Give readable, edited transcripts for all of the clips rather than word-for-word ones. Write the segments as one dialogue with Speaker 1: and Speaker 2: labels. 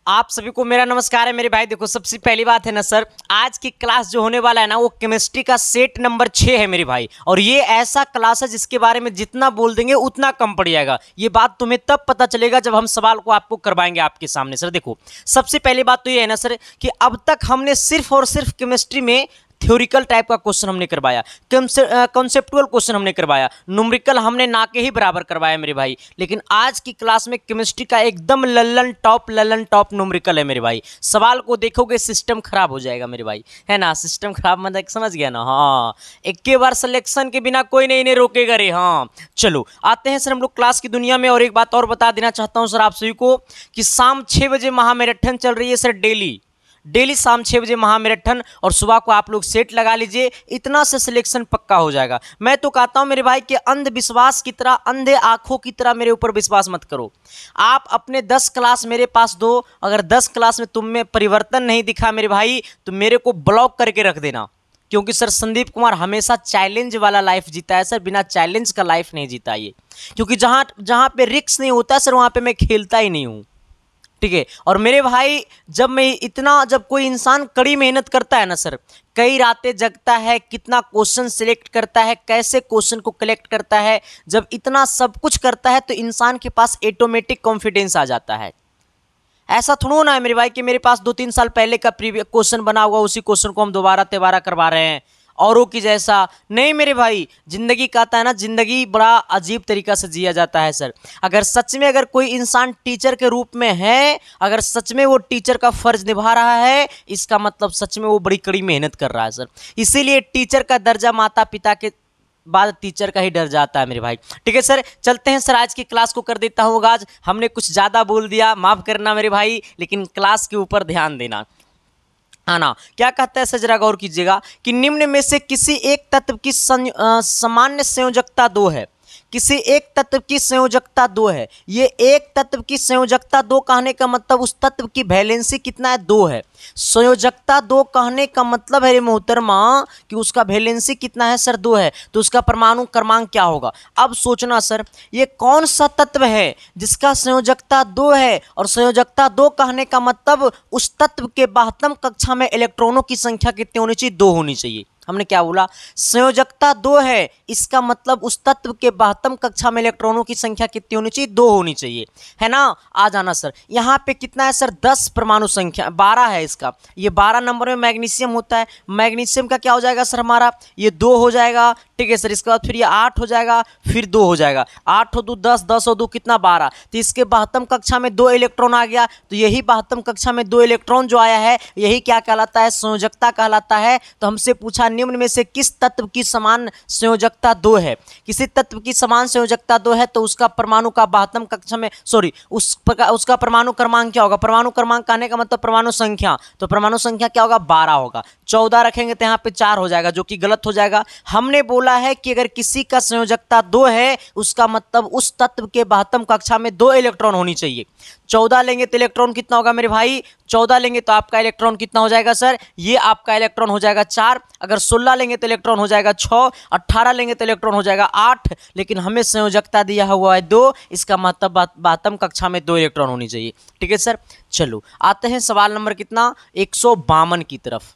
Speaker 1: आप सभी को मेरा नमस्कार है मेरे भाई। देखो, सबसे पहली बात है ना सर, आज की क्लास जो होने वाला है ना वो केमिस्ट्री का सेट नंबर 6 है मेरे भाई। और ये ऐसा क्लास है जिसके बारे में जितना बोल देंगे उतना कम पड़ जाएगा। ये बात तुम्हें तब पता चलेगा जब हम सवाल को आपको करवाएंगे आपके सामने। सर देखो, सबसे पहली बात तो ये है ना सर कि अब तक हमने सिर्फ और सिर्फ केमिस्ट्री में थ्योरिकल टाइप का क्वेश्चन हमने करवाया, कॉन्सेप्टुअल क्वेश्चन हमने करवाया, न्यूमेरिकल हमने ना के ही बराबर करवाया मेरे भाई। लेकिन आज की क्लास में केमिस्ट्री का एकदम लल्लन टॉप न्यूमेरिकल है मेरे भाई। सवाल को देखोगे सिस्टम खराब हो जाएगा मेरे भाई, है ना। सिस्टम खराब मतलब समझ गया ना। हाँ, एक के बार सिलेक्शन के बिना कोई नहीं इन्हें रोकेगा रे। हाँ चलो आते हैं सर हम लोग क्लास की दुनिया में। और एक बात और बता देना चाहता हूँ सर आप सभी को कि शाम 6 बजे महामैराथन चल रही है सर। डेली शाम 6 बजे महामैराथन, और सुबह को आप लोग सेट लगा लीजिए। इतना से सिलेक्शन पक्का हो जाएगा। मैं तो कहता हूं मेरे भाई कि अंधविश्वास की तरह, अंधे आंखों की तरह मेरे ऊपर विश्वास मत करो। आप अपने 10 क्लास मेरे पास दो। अगर 10 क्लास में तुम में परिवर्तन नहीं दिखा मेरे भाई तो मेरे को ब्लॉक करके रख देना। क्योंकि सर संदीप कुमार हमेशा चैलेंज वाला लाइफ जीता है सर, बिना चैलेंज का लाइफ नहीं जीता ये। क्योंकि जहां पे रिस्क नहीं होता सर वहां पे मैं खेलता ही नहीं हूं, ठीक है। और मेरे भाई जब कोई इंसान कड़ी मेहनत करता है ना सर, कई रातें जगता है, कितना क्वेश्चन सिलेक्ट करता है, कैसे क्वेश्चन को कलेक्ट करता है, जब इतना सब कुछ करता है तो इंसान के पास ऑटोमेटिक कॉन्फिडेंस आ जाता है। ऐसा थोड़ा ना है मेरे भाई कि मेरे पास 2-3 साल पहले का प्रीवियस क्वेश्चन बना हुआ, उसी क्वेश्चन को हम दोबारा तिबारा करवा रहे हैं औरों की जैसा। नहीं मेरे भाई, जिंदगी कहता है ना, जिंदगी बड़ा अजीब तरीका से जिया जाता है सर। अगर सच में अगर कोई इंसान टीचर के रूप में है, अगर सच में वो टीचर का फर्ज निभा रहा है, इसका मतलब सच में वो बड़ी कड़ी मेहनत कर रहा है सर। इसीलिए टीचर का दर्जा माता पिता के बाद टीचर का ही डर जाता है मेरे भाई। ठीक है सर, चलते हैं सर आज की क्लास को कर देता हूँ। आज हमने कुछ ज़्यादा बोल दिया, माफ़ करना मेरे भाई, लेकिन क्लास के ऊपर ध्यान देना। आना क्या कहता है सर, जरा गौर कीजिएगा कि निम्न में से किसी एक तत्व की सामान्य संयोजकता 2 है। किसी एक तत्व की संयोजकता 2 है। ये एक तत्व की संयोजकता 2 कहने का मतलब उस तत्व की वैलेंसी कितना है, 2 है। संयोजकता 2 कहने का मतलब है रे मोहतरमा कि उसका वैलेंसी कितना है सर, 2 है। तो उसका परमाणु क्रमांक क्या होगा। अब सोचना सर, ये कौन सा तत्व है जिसका संयोजकता 2 है। और संयोजकता 2 कहने का मतलब उस तत्व के 72 कक्षा में इलेक्ट्रॉनों की संख्या कितनी होनी चाहिए, 2 होनी चाहिए। हमने क्या बोला, संयोजकता 2 है, इसका मतलब उस तत्व के 72 कक्षा में इलेक्ट्रॉनों की संख्या कितनी होनी चाहिए, 2 होनी चाहिए, है ना। आ जाना सर, यहाँ पे कितना है सर, 10 परमाणु संख्या, 12 है इसका। ये 12 नंबर में मैग्नीशियम होता है। मैग्नीशियम का क्या हो जाएगा सर हमारा, ये 2 हो जाएगा, ठीक है सर। इसके बाद फिर ये 8 हो जाएगा, फिर 2 हो जाएगा। 8 हो 2 10, 10 हो 2 कितना, 12। तो इसके 72 कक्षा में 2 इलेक्ट्रॉन आ गया। तो यही 72 कक्षा में 2 इलेक्ट्रॉन जो आया है, यही क्या कहलाता है, संयोजकता कहलाता है। तो हमसे पूछा निम्न में से किस तत्व की समान संयोजकता 2 है। किसी तत्व की समान संयोजकता 2 है तो उसका परमाणु का 72 कक्षा में उसका परमाणु क्रमांक क्या होगा। परमाणु क्रमांक कहने का मतलब परमाणु संख्या, तो परमाणु संख्या क्या होगा, 12 होगा। 14 रखेंगे तो यहाँ पे 4 हो जाएगा, जो कि गलत हो जाएगा। हमने बोला है कि अगर किसी का संयोजकता 2 है उसका मतलब उस तत्व के 72 कक्षा में 2 इलेक्ट्रॉन होनी चाहिए। 14 लेंगे तो इलेक्ट्रॉन कितना होगा मेरे भाई, 14 लेंगे तो आपका इलेक्ट्रॉन कितना हो जाएगा सर, ये आपका इलेक्ट्रॉन हो जाएगा 4। अगर 16 लेंगे तो इलेक्ट्रॉन हो जाएगा 6, 18 लेंगे तो इलेक्ट्रॉन हो जाएगा 8। लेकिन हमें संयोजकता दिया हुआ है 2, इसका मतलब 72 कक्षा में 2 इलेक्ट्रॉन होनी चाहिए। ठीक है सर, चलो आते हैं सवाल नंबर कितना, 152 की तरफ।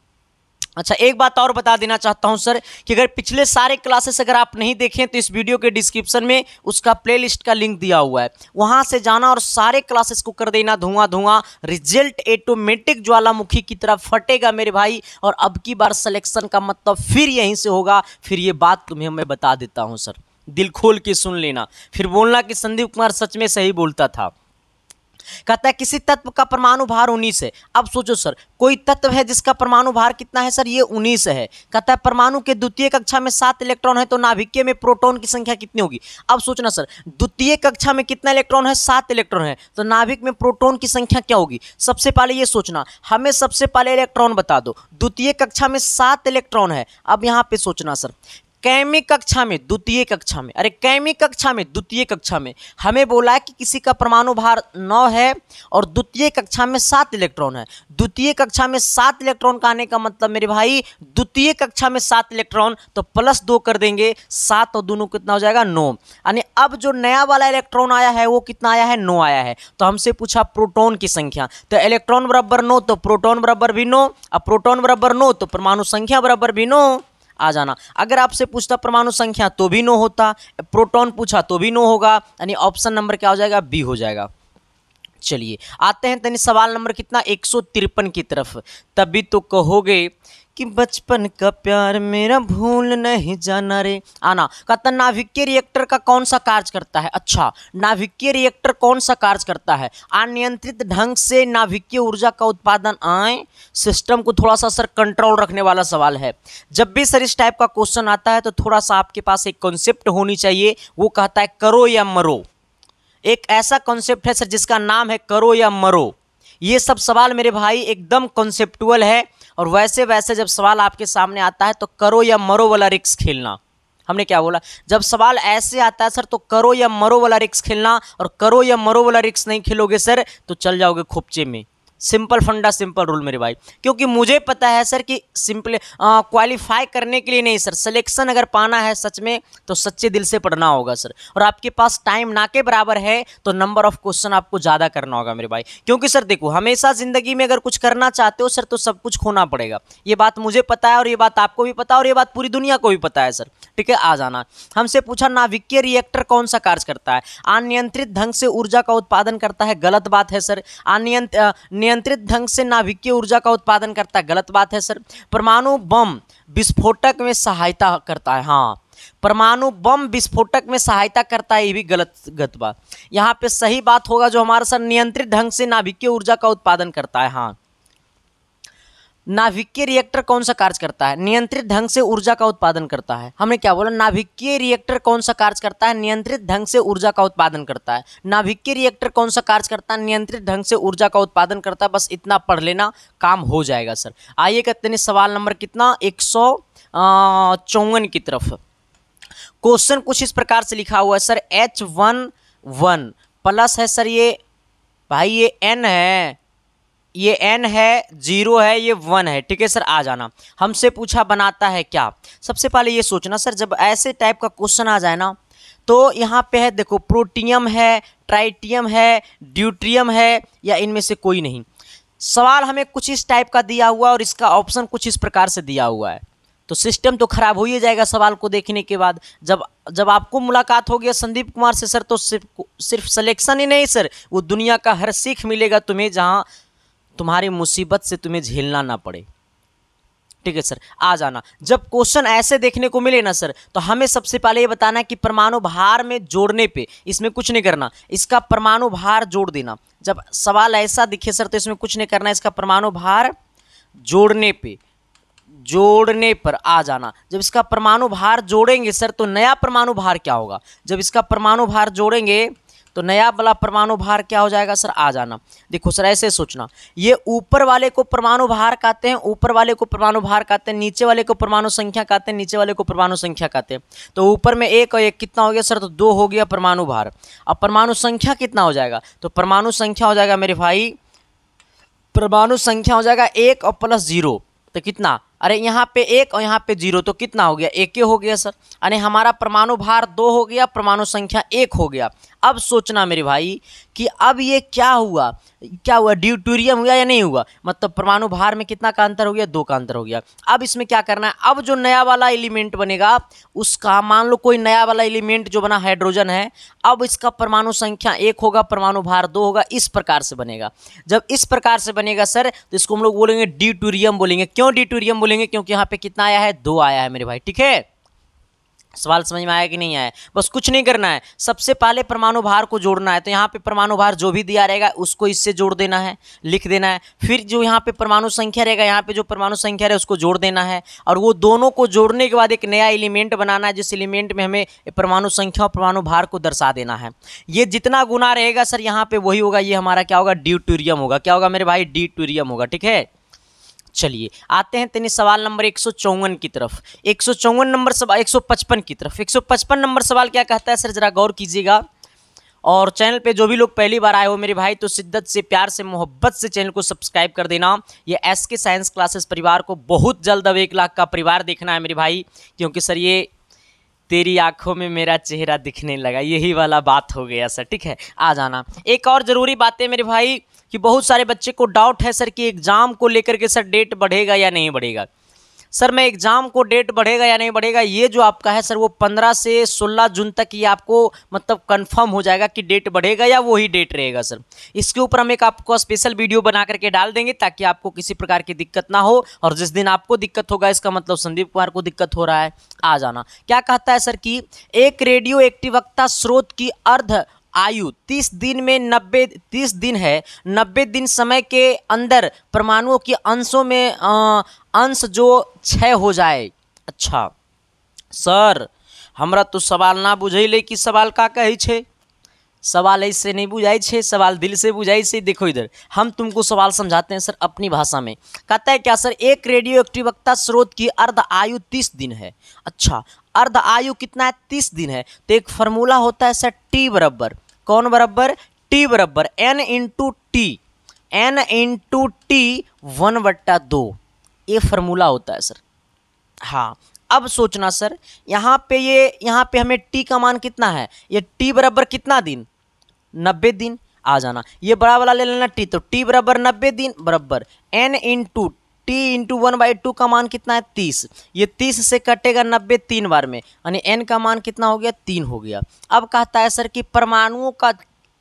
Speaker 1: अच्छा, एक बात और बता देना चाहता हूं सर कि अगर पिछले सारे क्लासेस अगर आप नहीं देखें तो इस वीडियो के डिस्क्रिप्शन में उसका प्लेलिस्ट का लिंक दिया हुआ है, वहां से जाना और सारे क्लासेस को कर देना धुआं धुआं। रिजल्ट ऑटोमेटिक ज्वालामुखी की तरह फटेगा मेरे भाई। और अब की बार सिलेक्शन का मतलब फिर यहीं से होगा। फिर ये बात तुम्हें मैं बता देता हूं सर, दिल खोल के सुन लेना, फिर बोलना कि संदीप कुमार सच में सही बोलता था। कहता है किसी तत्व का परमाणु भार 19 है। अब सोचो सर, कोई तत्व है जिसका परमाणु भार कितना है सर, ये 19 है। कहता है परमाणु के द्वितीय कक्षा में 7 इलेक्ट्रॉन है तो नाभिकीय में प्रोटॉन की संख्या कितनी होगी। अब सोचना सर, द्वितीय कक्षा में कितना इलेक्ट्रॉन है, 7 इलेक्ट्रॉन है, तो नाभिक में प्रोटॉन की संख्या क्या होगी। सबसे पहले ये सोचना, हमें सबसे पहले इलेक्ट्रॉन बता दो। द्वितीय कक्षा में 7 इलेक्ट्रॉन है। अब यहाँ पे सोचना सर, कैमी कक्षा में, द्वितीय कक्षा में, अरे कैमी कक्षा में, द्वितीय कक्षा में हमें बोला है कि किसी का परमाणु भार 9 है और द्वितीय कक्षा में 7 इलेक्ट्रॉन है। द्वितीय कक्षा में 7 इलेक्ट्रॉन का आने का मतलब मेरे भाई, द्वितीय कक्षा में 7 इलेक्ट्रॉन तो +2 कर देंगे, 7 और दोनों कितना हो जाएगा 9। यानी अब जो नया वाला इलेक्ट्रॉन आया है वो कितना आया है, 9 आया है। तो हमसे पूछा प्रोटॉन की संख्या, तो इलेक्ट्रॉन बराबर 9 तो प्रोटॉन बराबर भी 9, अब प्रोटॉन बराबर 9 तो परमाणु संख्या बराबर भी 9 आ जाना। अगर आपसे पूछता परमाणु संख्या तो भी 9 होता, प्रोटॉन पूछा तो भी 9 होगा, यानी ऑप्शन नंबर क्या हो जाएगा, बी हो जाएगा। चलिए आते हैं तनी सवाल नंबर कितना 153 की तरफ। तभी तो कहोगे कि बचपन का प्यार मेरा भूल नहीं जाना रे। आना कहता नाभिकीय रिएक्टर का कौन सा कार्य करता है। अच्छा, नाभिकीय रिएक्टर कौन सा कार्य करता है, अनियंत्रित ढंग से नाभिकीय ऊर्जा का उत्पादन। आए सिस्टम को थोड़ा सा सर कंट्रोल रखने वाला सवाल है। जब भी सर इस टाइप का क्वेश्चन आता है तो थोड़ा सा आपके पास एक कॉन्सेप्ट होनी चाहिए, वो कहता है करो या मरो। एक ऐसा कॉन्सेप्ट है सर जिसका नाम है करो या मरो। ये सब सवाल मेरे भाई एकदम कॉन्सेप्टुअल है, और वैसे वैसे जब सवाल आपके सामने आता है तो करो या मरो वाला रिस्क खेलना। हमने क्या बोला, जब सवाल ऐसे आता है सर तो करो या मरो वाला रिस्क खेलना, और करो या मरो वाला रिस्क नहीं खेलोगे सर तो चल जाओगे खोपचे में। सिंपल फंडा, सिंपल रूल मेरे भाई, क्योंकि मुझे पता है सर कि सिंपल क्वालिफाई करने के लिए नहीं सर, सिलेक्शन अगर पाना है सच में तो सच्चे दिल से पढ़ना होगा सर। और आपके पास टाइम ना के बराबर है तो नंबर ऑफ क्वेश्चन आपको ज़्यादा करना होगा मेरे भाई। क्योंकि सर देखो, हमेशा ज़िंदगी में अगर कुछ करना चाहते हो सर तो सब कुछ खोना पड़ेगा। ये बात मुझे पता है और ये बात आपको भी पता है और ये बात पूरी दुनिया को भी पता है सर। ठीक है, आ जाना। हमसे पूछा नाभिकीय रिएक्टर कौन सा कार्य करता है, अनियंत्रित ढंग से ऊर्जा का उत्पादन करता है। गलत बात है सर। नियंत्रित ढंग से नाभिकीय ऊर्जा का उत्पादन करता है। गलत बात है सर। परमाणु बम विस्फोटक में सहायता करता है। हाँ, परमाणु बम विस्फोटक में सहायता करता है, ये भी गलत बात। यहाँ पे सही बात होगा जो हमारा सर नियंत्रित ढंग से नाभिकीय ऊर्जा का उत्पादन करता है। हाँ, नाभिकीय रिएक्टर कौन सा कार्य करता है, नियंत्रित ढंग से ऊर्जा का उत्पादन करता है। हमने क्या बोला, नाभिकीय रिएक्टर कौन सा कार्य करता है, नियंत्रित ढंग से ऊर्जा का उत्पादन करता है। नाभिकीय रिएक्टर कौन सा कार्य करता है, नियंत्रित ढंग से ऊर्जा का उत्पादन करता है। बस इतना पढ़ लेना, काम हो जाएगा सर। आइए कहते हैं सवाल नंबर कितना 154 की तरफ। क्वेश्चन कुछ इस प्रकार से लिखा हुआ है सर, H11 प्लस है सर, ये भाई ये N है, ये n है, 0 है, ये 1 है। ठीक है सर, आ जाना। हमसे पूछा बनाता है क्या। सबसे पहले ये सोचना सर, जब ऐसे टाइप का क्वेश्चन आ जाए ना तो यहाँ पे है देखो, प्रोटियम है, ट्राइटियम है, ड्यूट्रियम है, या इनमें से कोई नहीं। सवाल हमें कुछ इस टाइप का दिया हुआ और इसका ऑप्शन कुछ इस प्रकार से दिया हुआ है, तो सिस्टम तो खराब हो ही जाएगा सवाल को देखने के बाद। जब आपको मुलाकात हो गया संदीप कुमार से सर तो सिर्फ सिलेक्शन ही नहीं सर, वो दुनिया का हर सीख मिलेगा तुम्हें, जहाँ तुम्हारी मुसीबत से तुम्हें झेलना ना पड़े। ठीक है सर, आ जाना। जब क्वेश्चन ऐसे देखने को मिले ना सर तो हमें सबसे पहले ये बताना है कि परमाणु भार में जोड़ने पे, इसमें कुछ नहीं करना, इसका परमाणु भार जोड़ देना। जब सवाल ऐसा दिखे सर तो इसमें कुछ नहीं करना, इसका परमाणु भार जोड़ने पर आ जाना। जब इसका परमाणु भार जोड़ेंगे सर तो नया परमाणु भार क्या होगा, जब इसका परमाणु भार जोड़ेंगे तो नया वाला परमाणु भार क्या हो जाएगा सर, आ जाना। देखो सर ऐसे सोचना, ये ऊपर वाले को परमाणु भार कहते हैं, ऊपर वाले को परमाणु भार कहते हैं, नीचे वाले को परमाणु संख्या कहते हैं, नीचे वाले को परमाणु संख्या कहते हैं। तो ऊपर में 1 और 1 कितना हो गया सर, तो 2 हो गया परमाणु भार। अब परमाणु संख्या कितना हो जाएगा, तो परमाणु संख्या हो जाएगा मेरे भाई, परमाणु संख्या हो जाएगा 1 और प्लस 0 तो कितना, अरे यहाँ पे 1 और यहाँ पे 0 तो कितना हो गया, 1 हो गया सर। यानी हमारा परमाणु भार 2 हो गया, परमाणु संख्या 1 हो गया। अब सोचना मेरे भाई कि अब ये क्या हुआ, ड्यूटेरियम हुआ या नहीं हुआ, मतलब परमाणु भार में कितना का अंतर हो गया, 2 का अंतर हो गया। अब इसमें क्या करना है, अब जो नया वाला एलिमेंट बनेगा उसका, मान लो कोई नया वाला एलिमेंट जो बना हाइड्रोजन है, अब इसका परमाणु संख्या 1 होगा, परमाणु भार 2 होगा, इस प्रकार से बनेगा। जब इस प्रकार से बनेगा सर तो इसको हम लोग बोलेंगे ड्यूटेरियम बोलेंगे। क्यों ड्यूटेरियम बोलेंगे, क्योंकि यहाँ पे कितना आया है, 2 आया है मेरे भाई। ठीक है, सवाल समझ में आया कि नहीं आया, बस कुछ नहीं करना है, सबसे पहले परमाणु भार को जोड़ना है। तो यहाँ पे परमाणु भार जो भी दिया रहेगा उसको इससे जोड़ देना है, लिख देना है। फिर जो यहाँ पे परमाणु संख्या रहेगा, यहाँ पे जो परमाणु संख्या है उसको जोड़ देना है, और वो दोनों को जोड़ने के बाद एक नया एलिमेंट बनाना है, जिस एलिमेंट में हमें परमाणु संख्या और परमाणु भार को दर्शा देना है। ये जितना गुना रहेगा सर यहाँ पे वही होगा, ये हमारा क्या होगा, ड्यूटेरियम होगा। क्या होगा मेरे भाई, ड्यूटेरियम होगा। ठीक है, चलिए आते हैं तेनी सवाल नंबर 154 की तरफ। 154 नंबर सवाल 155 की तरफ। 155 नंबर सवाल क्या कहता है सर, जरा गौर कीजिएगा। और चैनल पे जो भी लोग पहली बार आए हो मेरे भाई, तो शिद्दत से, प्यार से, मोहब्बत से चैनल को सब्सक्राइब कर देना। ये एसके साइंस क्लासेस परिवार को बहुत जल्द अब 1 लाख का परिवार देखना है मेरे भाई, क्योंकि सर ये तेरी आंखों में मेरा चेहरा दिखने लगा, यही वाला बात हो गया सर। ठीक है, आ जाना। एक और ज़रूरी बात है मेरे भाई कि बहुत सारे बच्चे को डाउट है सर कि एग्ज़ाम को लेकर के सर डेट बढ़ेगा या नहीं बढ़ेगा। सर मैं एग्ज़ाम को डेट बढ़ेगा या नहीं बढ़ेगा, ये जो आपका है सर वो 15 से 16 जून तक ये आपको मतलब कंफर्म हो जाएगा कि डेट बढ़ेगा या वही डेट रहेगा सर। इसके ऊपर हम एक आपको स्पेशल वीडियो बना करके डाल देंगे ताकि आपको किसी प्रकार की दिक्कत ना हो। और जिस दिन आपको दिक्कत होगा इसका मतलब संदीप कुमार को दिक्कत हो रहा है। आ जाना। क्या कहता है सर कि एक रेडियो एक्टिवता स्रोत की अर्ध आयु 30 दिन में 30 दिन है। 90 दिन समय के अंदर परमाणुओं की अंशों में अंश जो क्षय हो जाए। अच्छा सर हमरा तो सवाल ना बुझैले कि सवाल का कहै छे। सवाल ऐसे नहीं बुझाई छे, सवाल दिल से बुझाई छे। देखो इधर हम तुमको सवाल समझाते हैं सर अपनी भाषा में। कहता है क्या सर, एक रेडियो एक्टिवता स्रोत की अर्ध आयु 30 दिन है। अच्छा अर्ध आयु कितना है, 30 दिन है। तो एक फार्मूला होता है सर टी बराबर, कौन बराबर, टी बराबर n into T, n into T 1/2, ये फार्मूला होता है सर। हाँ अब सोचना सर, यहाँ पे हमें टी का मान कितना है, ये टी बराबर कितना दिन, 90 दिन। आ जाना, ये बड़ा वाला ले लेना टी, तो टी बराबर 90 दिन बराबर n इंटू टी इंटू 1/2 का मान कितना है 30। ये 30 से कटेगा 90 3 बार में, यानी n का मान कितना हो गया 3 हो गया। अब कहता है सर कि परमाणुओं का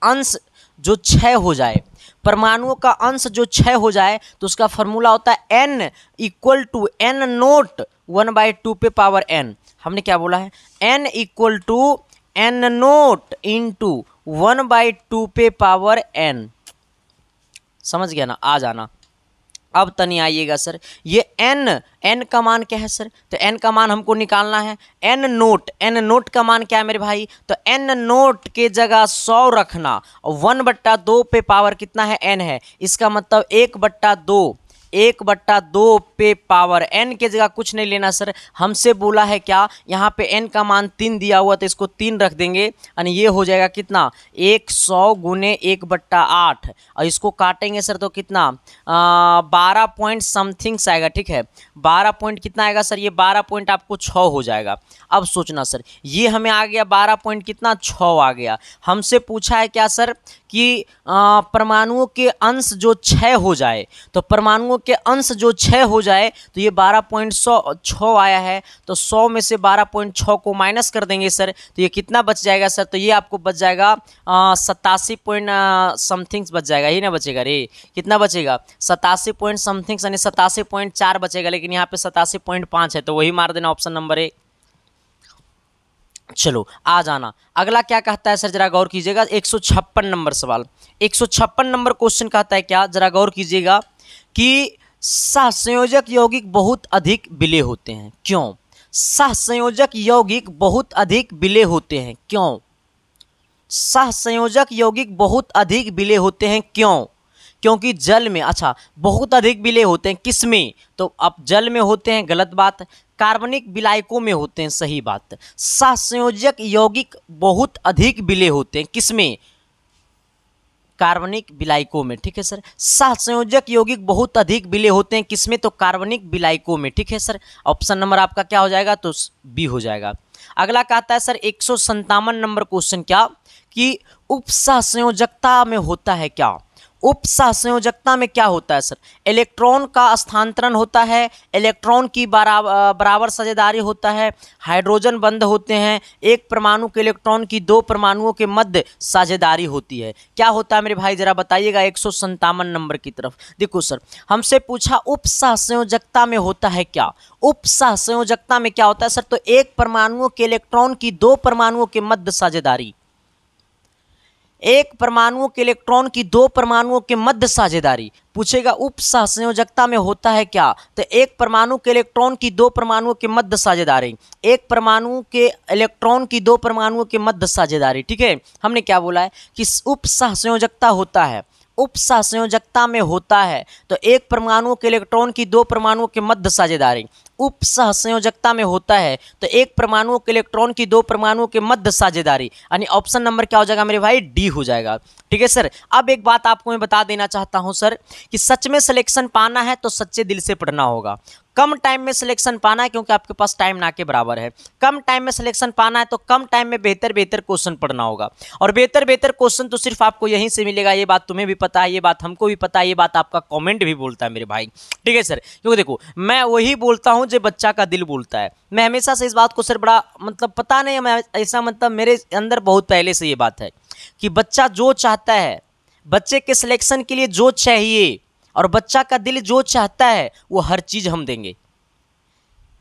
Speaker 1: अंश जो क्षय हो जाए, परमाणुओं का अंश जो क्षय हो जाए तो उसका फॉर्मूला होता है n equal to n naught 1/2 पे पावर n। हमने क्या बोला है, n equal to n naught into 1/2 पे पावर n। समझ गया ना। आ जाना। अब तनी आइएगा सर, ये n का मान क्या है सर, तो n का मान हमको निकालना है। n नोट का मान क्या है मेरे भाई, तो n नोट के जगह 100 रखना और 1/2 पे पावर कितना है n है, इसका मतलब 1/2 पे पावर n के जगह कुछ नहीं लेना सर। हमसे बोला है क्या, यहाँ पे n का मान 3 दिया हुआ तो इसको 3 रख देंगे, यानी ये हो जाएगा कितना 100 गुने 1/8 और इसको काटेंगे सर तो कितना 12 पॉइंट समथिंग आएगा। ठीक है 12 पॉइंट कितना आएगा सर, ये 12 पॉइंट आपको 6 हो जाएगा। अब सोचना सर, ये हमें आ गया 12 पॉइंट कितना 6 आ गया। हमसे पूछा है क्या सर कि परमाणुओं के अंश जो क्षय हो जाए, तो परमाणुओं के अंश जो क्षय हो जाए तो ये 12.6 आया है, तो 100 में से 12.6 को माइनस कर देंगे सर, तो ये कितना बच जाएगा सर, तो ये आपको बच जाएगा 87 पॉइंट समथिंग बच जाएगा, ही ना बचेगा रे, कितना बचेगा 87 पॉइंट समथिंग, यानी 87.4 बचेगा, लेकिन यहाँ पे 87.5 है, तो वही मार देना ऑप्शन नंबर ए। चलो आ जाना। अगला क्या कहता है सर, जरा गौर कीजिएगा। 156 नंबर सवाल, 156 नंबर क्वेश्चन कहता है क्या, जरा गौर कीजिएगा कि सहसंयोजक यौगिक बहुत अधिक विलेय होते हैं, क्यों। सहसंयोजक यौगिक बहुत अधिक विलेय होते हैं, क्यों। सहसंयोजक यौगिक बहुत अधिक विलेय होते हैं, क्यों। क्योंकि जल में, अच्छा बहुत अधिक विलेय होते हैं किसमें, तो अब जल में होते हैं, गलत बात। कार्बनिक विलायकों में होते हैं, सही बात। सहसंयोजक यौगिक बहुत अधिक विलेय होते हैं किसमें, कार्बनिक विलायकों में। ठीक है सर, सहसंयोजक यौगिक बहुत अधिक विलेय होते हैं किसमें, तो कार्बनिक विलायकों में। ठीक है सर, ऑप्शन नंबर आपका क्या हो जाएगा, तो बी हो जाएगा। अगला कहता है सर 157 नंबर क्वेश्चन क्या, कि उपसहसंयोजकता में होता है क्या। उपसहसंयोजकता में क्या होता है सर, इलेक्ट्रॉन का स्थानांतरण होता है, इलेक्ट्रॉन की बराबर साझेदारी होता है, हाइड्रोजन बंध होते हैं, एक परमाणु के इलेक्ट्रॉन की 2 परमाणुओं के मध्य साझेदारी होती है। क्या होता है मेरे भाई, जरा बताइएगा 157 नंबर की तरफ। देखो सर, हमसे पूछा उपसहसंयोजकता में होता है क्या। उपसहसंयोजकता में क्या होता है सर, तो एक परमाणुओं के इलेक्ट्रॉन की 2 परमाणुओं के मध्य साझेदारी, एक परमाणुओं के इलेक्ट्रॉन की 2 परमाणुओं के मध्य साझेदारी पूछेगा। उपसहसंयोजकता में होता है क्या, तो एक परमाणु के इलेक्ट्रॉन की 2 परमाणुओं के मध्य साझेदारी, एक परमाणु के इलेक्ट्रॉन की 2 परमाणुओं के मध्य साझेदारी। ठीक है, हमने क्या बोला है कि उपसहसंयोजकता होता है, उपसहसंयोजकता में होता है तो एक परमाणु के इलेक्ट्रॉन की दो परमाणुओं के मध्य साझेदारी, उपसहसंयोजकता में होता है तो एक परमाणु के इलेक्ट्रॉन की दो परमाणुओं के मध्य साझेदारी, यानी ऑप्शन नंबर क्या हो जाएगा मेरे भाई, डी हो जाएगा। ठीक है सर। अब एक बात आपको मैं बता देना चाहता हूं सर कि सच में सिलेक्शन पाना है तो सच्चे दिल से पढ़ना होगा। कम टाइम में सिलेक्शन पाना है क्योंकि आपके पास टाइम ना के बराबर है, कम टाइम में सिलेक्शन पाना है तो कम टाइम में बेहतर बेहतर क्वेश्चन पढ़ना होगा। और बेहतर बेहतर क्वेश्चन तो सिर्फ आपको यहीं से मिलेगा, ये बात तुम्हें भी पता है, ये बात हमको भी पता है, ये बात आपका कमेंट भी बोलता है मेरे भाई। ठीक है सर। क्योंकि देखो मैं वही बोलता हूँ जो बच्चा का दिल बोलता है। मैं हमेशा से इस बात को सर बड़ा मतलब पता नहीं मैं ऐसा मतलब मेरे अंदर बहुत पहले से ये बात है कि बच्चा जो चाहता है, बच्चे के सिलेक्शन के लिए जो चाहिए और बच्चा का दिल जो चाहता है वो हर चीज़ हम देंगे।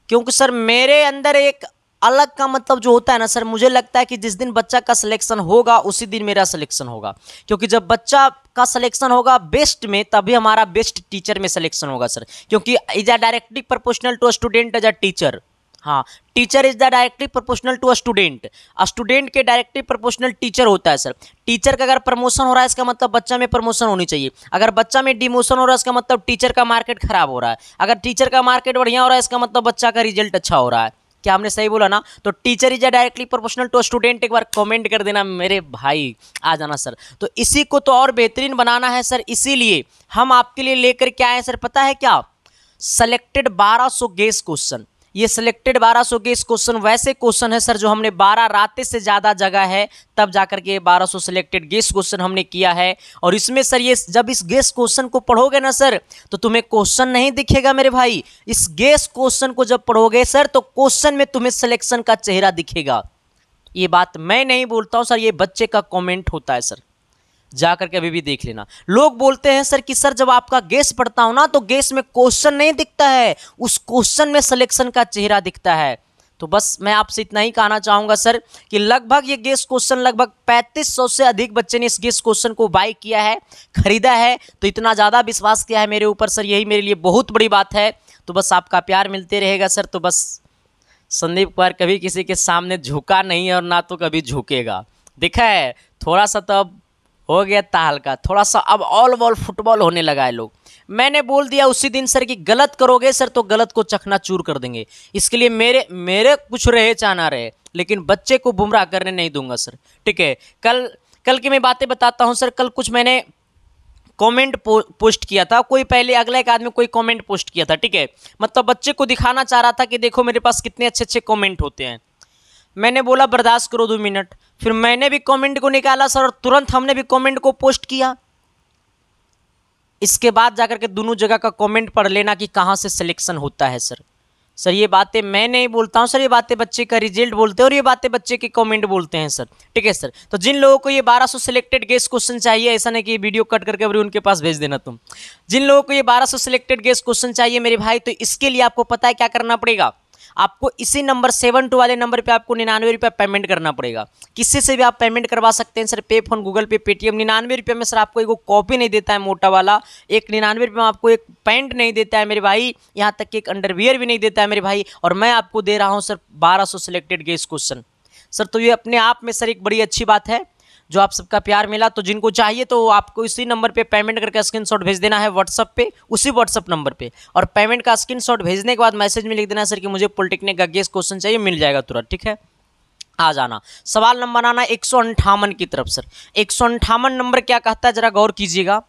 Speaker 1: क्योंकि सर मेरे अंदर एक अलग का मतलब जो होता है ना सर, मुझे लगता है कि जिस दिन बच्चा का सिलेक्शन होगा उसी दिन मेरा सिलेक्शन होगा। क्योंकि जब बच्चा का सिलेक्शन होगा बेस्ट में तभी हमारा बेस्ट टीचर में सिलेक्शन होगा सर। क्योंकि is a directly proportional to a student as a teacher. हाँ, teacher is the directly proportional to a student, student के डायरेक्टली प्रोपोर्शनल टीचर होता है सर। टीचर का अगर प्रमोशन हो रहा है इसका मतलब बच्चा में प्रमोशन होनी चाहिए, अगर बच्चा में डिमोशन हो रहा है इसका मतलब टीचर का मार्केट खराब हो रहा है, अगर टीचर का मार्केट बढ़िया हो रहा है इसका मतलब बच्चा का रिजल्ट अच्छा हो रहा है। क्या हमने सही बोला ना? तो teacher is a directly proportional to student, एक बार कमेंट कर देना मेरे भाई, आ जाना सर। तो इसी को तो और बेहतरीन बनाना है सर, इसीलिए हम आपके लिए लेकर के आए सर, पता है क्या, सेलेक्टेड 1200 गेस क्वेश्चन। ये सिलेक्टेड 1200 गेस क्वेश्चन वैसे क्वेश्चन है सर जो हमने 12 रातें से ज़्यादा जगह है तब जाकर के 1200 सिलेक्टेड गेस क्वेश्चन हमने किया है। और इसमें सर ये जब इस गेस क्वेश्चन को पढ़ोगे ना सर तो तुम्हें क्वेश्चन नहीं दिखेगा मेरे भाई, इस गेस क्वेश्चन को जब पढ़ोगे सर तो क्वेश्चन में तुम्हें सिलेक्शन का चेहरा दिखेगा। ये बात मैं नहीं बोलता हूँ सर, ये बच्चे का कॉमेंट होता है सर, जा करके अभी भी देख लेना। लोग बोलते हैं सर कि सर जब आपका गेस पढ़ता हूं ना तो गेस में क्वेश्चन नहीं दिखता है, उस क्वेश्चन में सिलेक्शन का चेहरा दिखता है। तो बस मैं आपसे इतना ही कहना चाहूंगा सर कि लगभग ये गेस क्वेश्चन लगभग 3500 से अधिक बच्चे ने इस गेस क्वेश्चन को बाय किया है, खरीदा है, तो इतना ज़्यादा विश्वास किया है मेरे ऊपर सर, यही मेरे लिए बहुत बड़ी बात है। तो बस आपका प्यार मिलते रहेगा सर। तो बस संदीप कुमार कभी किसी के सामने झुका नहीं है और ना तो कभी झुकेगा। देखा है, थोड़ा सा तो अब हो गया ताल का, थोड़ा सा अब ऑल बॉल फुटबॉल होने लगा है लोग। मैंने बोल दिया उसी दिन सर कि गलत करोगे सर तो गलत को चकनाचूर कर देंगे, इसके लिए मेरे कुछ रहे चाहे ना रहे लेकिन बच्चे को गुमराह करने नहीं दूंगा सर। ठीक है, कल की मैं बातें बताता हूं सर। कल कुछ मैंने कमेंट पोस्ट किया था, कोई पहले अगला एक आदमी कोई कमेंट पोस्ट किया था, ठीक है, मतलब बच्चे को दिखाना चाह रहा था कि देखो मेरे पास कितने अच्छे अच्छे कमेंट होते हैं। मैंने बोला बर्दाश्त करो 2 मिनट, फिर मैंने भी कमेंट को निकाला सर और तुरंत हमने भी कमेंट को पोस्ट किया। इसके बाद जाकर के दोनों जगह का कमेंट पढ़ लेना कि कहाँ से सिलेक्शन होता है सर। सर ये बातें मैं नहीं बोलता हूँ सर, ये बातें बच्चे का रिजल्ट बोलते हैं और ये बातें बच्चे के कमेंट बोलते हैं सर। ठीक है सर। तो जिन लोगों को ये 1200 सिलेक्टेड गेस क्वेश्चन चाहिए, ऐसा नहीं कि वीडियो कट करके अभी उनके पास भेज देना तुम, जिन लोगों को ये 1200 सिलेक्टेड गेस क्वेश्चन चाहिए मेरे भाई, तो इसके लिए आपको पता है क्या करना पड़ेगा, आपको इसी नंबर 72 वाले नंबर पे आपको 99 रुपये पेमेंट करना पड़ेगा। किसी से भी आप पेमेंट करवा सकते हैं सर, पे फोन, गूगल पे, पेटीएम। 99 रुपये में सर आपको एक कॉपी नहीं देता है मोटा वाला, एक 99 रुपये में आपको एक पैंट नहीं देता है मेरे भाई, यहाँ तक कि एक अंडरवियर भी नहीं देता है मेरे भाई, और मैं आपको दे रहा हूँ sir 1200 selected guess question sir. तो ये अपने आप में सर एक बड़ी अच्छी बात है जो आप सबका प्यार मिला। तो जिनको चाहिए तो आपको इसी नंबर पे पेमेंट करके स्क्रीनशॉट भेज देना है व्हाट्सअप पे, उसी व्हाट्सअप नंबर पे, और पेमेंट का स्क्रीनशॉट भेजने के बाद मैसेज में लिख देना सर कि मुझे पॉलिटेक्निक का गेस क्वेश्चन चाहिए, मिल जाएगा तुरंत। ठीक है, आ जाना। सवाल नंबर आना 158 की तरफ सर। 158 नंबर क्या कहता है, जरा गौर कीजिएगा।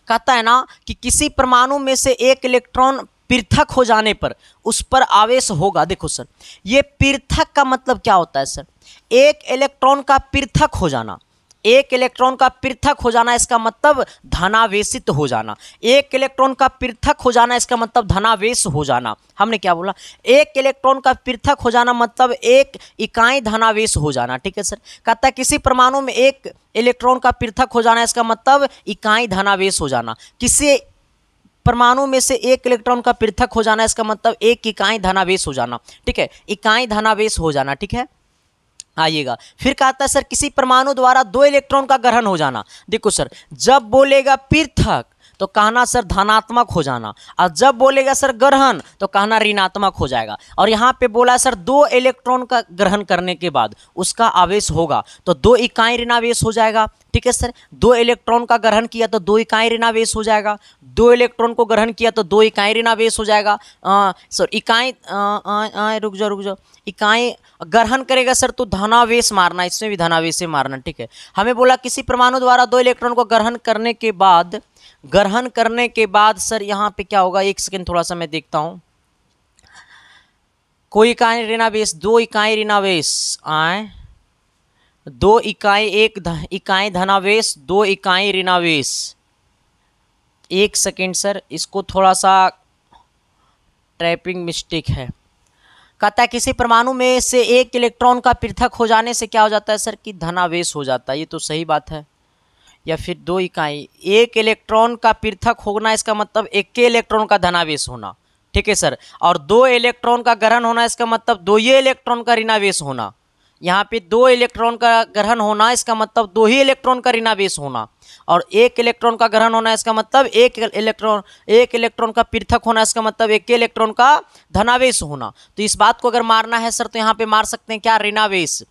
Speaker 1: कहता है ना कि किसी परमाणु में से एक इलेक्ट्रॉन पृथक हो जाने पर उस पर आवेश होगा। देखो सर, ये पृथक का मतलब क्या होता है सर, एक इलेक्ट्रॉन का पृथक हो जाना, एक इलेक्ट्रॉन का पृथक हो जाना इसका मतलब धनावेशित हो जाना। एक इलेक्ट्रॉन का पृथक हो जाना इसका मतलब धनावेश हो जाना। हमने क्या बोला, एक इलेक्ट्रॉन का पृथक हो जाना मतलब एक इकाई धनावेश हो जाना। ठीक है सर। कहता है किसी परमाणु में एक इलेक्ट्रॉन का पृथक हो जाना इसका मतलब इकाई धनावेश हो जाना। किसी परमाणु में से एक इलेक्ट्रॉन का पृथक हो जाना इसका मतलब एक इकाई धनावेश हो जाना। ठीक है, इकाई धनावेश हो जाना। ठीक है, आइएगा। फिर कहता है सर किसी परमाणु द्वारा 2 इलेक्ट्रॉन का ग्रहण हो जाना। देखो सर, जब बोलेगा पृथक तो कहना सर धनात्मक हो जाना, और जब बोलेगा सर ग्रहण तो कहना ऋणात्मक हो जाएगा। और यहाँ पे बोला सर 2 इलेक्ट्रॉन का ग्रहण करने के बाद उसका आवेश होगा तो 2 इकाई ऋणावेश हो जाएगा। ठीक है सर। 2 इलेक्ट्रॉन का ग्रहण किया तो 2 इकाई ऋणावेश हो जाएगा, 2 इलेक्ट्रॉन को ग्रहण किया तो 2 इकाई ऋणावेश हो जाएगा। सॉरी इकाई रुक जाओ, इकाई ग्रहण करेगा सर तो धनावेश मारना, इसमें भी धनावेश से मारना, ठीक है। हमें बोला किसी परमाणु द्वारा 2 इलेक्ट्रॉन को ग्रहण करने के बाद सर यहाँ पे क्या होगा, एक सेकेंड थोड़ा सा मैं देखता हूँ। कोई इकाई ऋणावेश, 2 इकाई ऋणावेश आए, 2 इकाई, 1 इकाई धनावेश, 2 इकाई ऋणावेश। एक सेकेंड सर, इसको थोड़ा सा टाइपिंग मिस्टेक है। कहता है किसी परमाणु में से 1 इलेक्ट्रॉन का पृथक हो जाने से क्या हो जाता है सर कि धनावेश हो जाता है, ये तो सही बात है। या फिर 2 इकाई, 1 इलेक्ट्रॉन का पृथक होना इसका मतलब 1 इलेक्ट्रॉन का धनावेश होना, ठीक है सर। और 2 इलेक्ट्रॉन का ग्रहण होना इसका मतलब 2 ही इलेक्ट्रॉन का ऋणावेश होना। यहाँ पे 2 इलेक्ट्रॉन का ग्रहण होना इसका मतलब 2 ही इलेक्ट्रॉन का ऋणावेश होना, और 1 इलेक्ट्रॉन का ग्रहण होना इसका मतलब 1 इलेक्ट्रॉन का पृथक होना इसका मतलब 1 इलेक्ट्रॉन का धनावेश होना। तो इस बात को अगर मारना है सर तो यहाँ पे मार सकते हैं क्या, ऋणावेश,